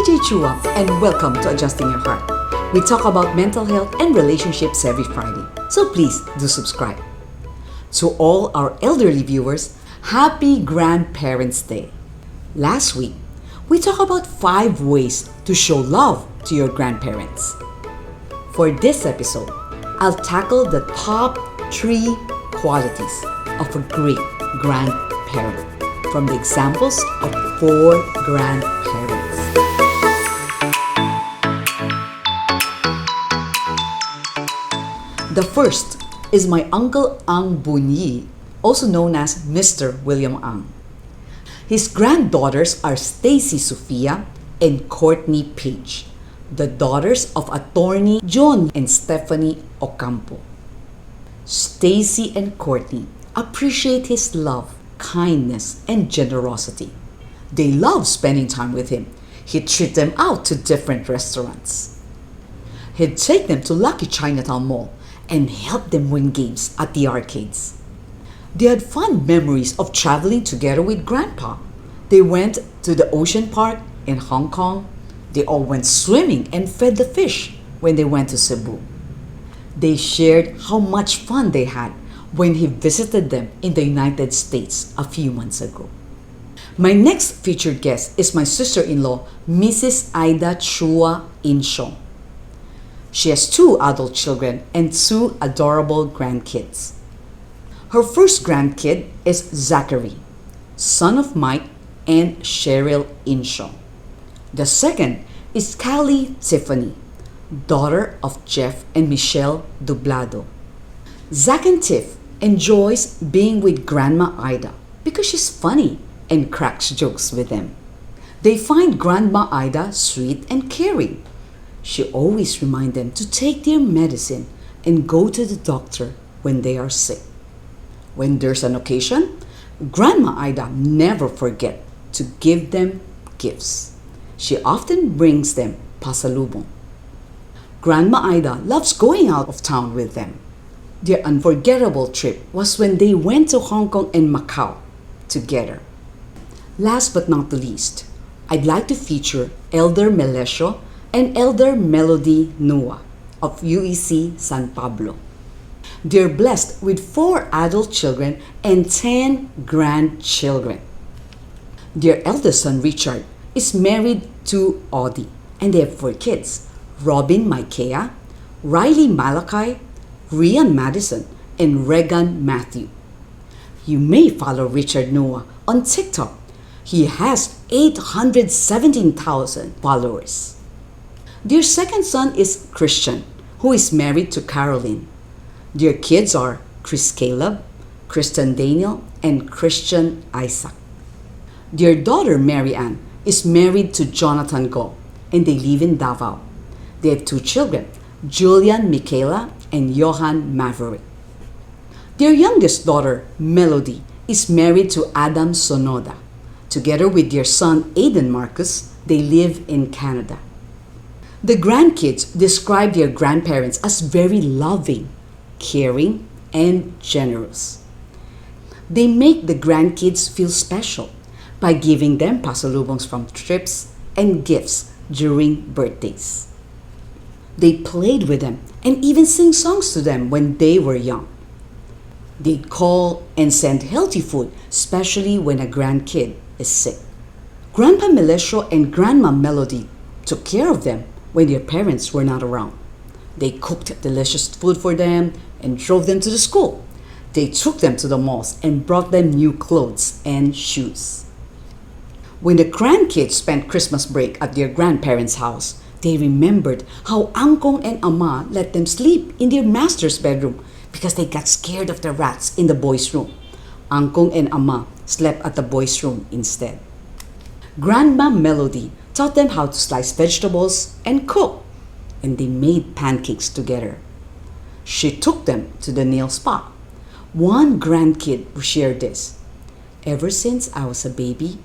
Chua, and welcome to Adjusting Your Heart. We talk about mental health and relationships every Friday, so please do subscribe. To all our elderly viewers, happy Grandparents' Day. Last week, we talked about 5 ways to show love to your grandparents. For this episode, I'll tackle the top 3 qualities of a great grandparent from the examples of 4 grandparents. The first is my Uncle Ang Bunyi, also known as Mr. William Ang. His granddaughters are Stacy Sophia and Courtney Page, the daughters of attorney John and Stephanie Ocampo. Stacy and Courtney appreciate his love, kindness, and generosity. They love spending time with him. He'd treat them out to different restaurants. He'd take them to Lucky Chinatown Mall and help them win games at the arcades. They had fond memories of traveling together with Grandpa. They went to the ocean park in Hong Kong. They all went swimming and fed the fish when they went to Cebu. They shared how much fun they had when he visited them in the United States a few months ago. My next featured guest is my sister-in-law, Mrs. Ida Chua Inshong. She has 2 adult children and 2 adorable grandkids. Her first grandkid is Zachary, son of Mike and Cheryl Inshong. The second is Callie Tiffany, daughter of Jeff and Michelle Dublado. Zach and Tiff enjoys being with Grandma Ida because she's funny and cracks jokes with them. They find Grandma Ida sweet and caring. She always reminds them to take their medicine and go to the doctor when they are sick. When there's an occasion, Grandma Ida never forgets to give them gifts. She often brings them pasalubong. Grandma Ida loves going out of town with them. Their unforgettable trip was when they went to Hong Kong and Macau together. Last but not the least, I'd like to feature Elder Melesio and Elder Melody Nua of UEC San Pablo. They're blessed with 4 adult children and 10 grandchildren. Their eldest son, Richard, is married to Audie, and they have 4 kids: Robin Micaiah, Riley Malachi, Rian Madison, and Regan Matthew. You may follow Richard Noah on TikTok. He has 817,000 followers. Their second son is Christian, who is married to Caroline. Their kids are Chris Caleb, Kristen Daniel, and Christian Isaac. Their daughter Mary Ann is married to Jonathan Go, and they live in Davao. They have 2 children, Julian Michaela and Johan Maverick. Their youngest daughter, Melody, is married to Adam Sonoda. Together with their son, Aiden Marcus, they live in Canada. The grandkids describe their grandparents as very loving, caring, and generous. They make the grandkids feel special by giving them pasalubongs from trips and gifts during birthdays. They played with them and even sing songs to them when they were young. They'd call and send healthy food, especially when a grandkid is sick. Grandpa Melesio and Grandma Melody took care of them when their parents were not around. They cooked delicious food for them and drove them to the school. They took them to the malls and brought them new clothes and shoes. When the grandkids spent Christmas break at their grandparents' house, they remembered how Angkong and Ama let them sleep in their master's bedroom because they got scared of the rats in the boys' room. Angkong and Ama slept at the boys' room instead. Grandma Melody taught them how to slice vegetables and cook, and they made pancakes together. She took them to the nail spa. One grandkid shared this: "Ever since I was a baby,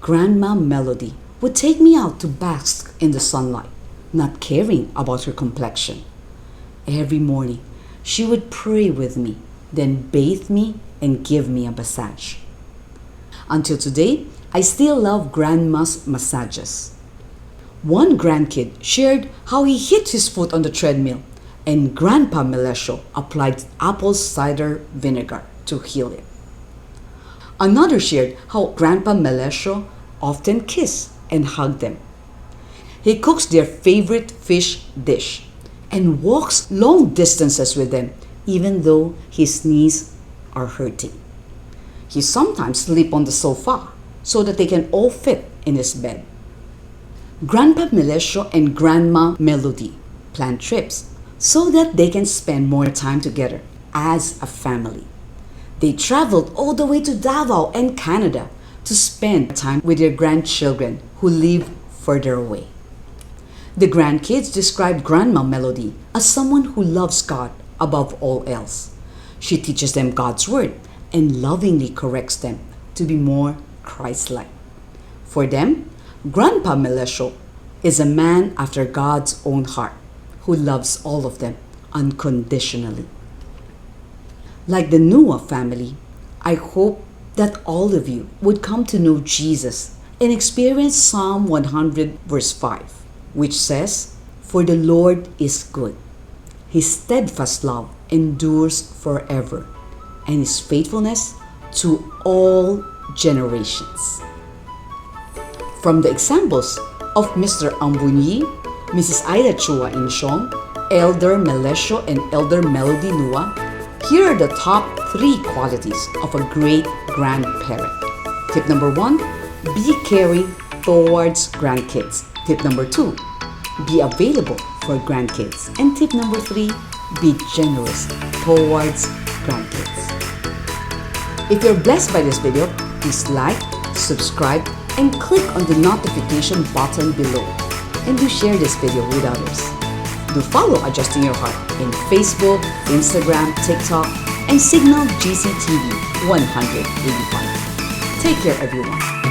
Grandma Melody would take me out to bask in the sunlight, not caring about her complexion. Every morning, she would pray with me, then bathe me and give me a massage." Until today, I still love Grandma's massages. One grandkid shared how he hit his foot on the treadmill, and Grandpa Melesio applied apple cider vinegar to heal it. Another shared how Grandpa Melesio often kissed and hugged them. He cooks their favorite fish dish and walks long distances with them even though his knees are hurting. He sometimes sleeps on the sofa so that they can all fit in his bed. Grandpa Melesio and Grandma Melody plan trips so that they can spend more time together as a family. They traveled all the way to Davao and Canada to spend time with their grandchildren who live further away. The grandkids describe Grandma Melody as someone who loves God above all else. She teaches them God's Word and lovingly corrects them to be more Christ-like. For them, Grandpa Melesio is a man after God's own heart who loves all of them unconditionally. Like the Noah family, I hope that all of you would come to know Jesus and experience Psalm 100 verse 5, which says, "For the Lord is good. His steadfast love endures forever, and His faithfulness to all generations." From the examples of Mr. Ambunyi, Mrs. Ida Chua Inshong, Elder Melesio and Elder Melody Nua, here are the top 3 qualities of a great grandparent. Tip number 1, be caring towards grandkids. Tip number 2, be available for grandkids. And tip number 3, be generous towards grandkids. If you're blessed by this video, please like, subscribe, and click on the notification button below. And do share this video with others. Do follow Adjusting Your Heart in Facebook, Instagram, TikTok, and Signal GCTV 185. Take care, everyone.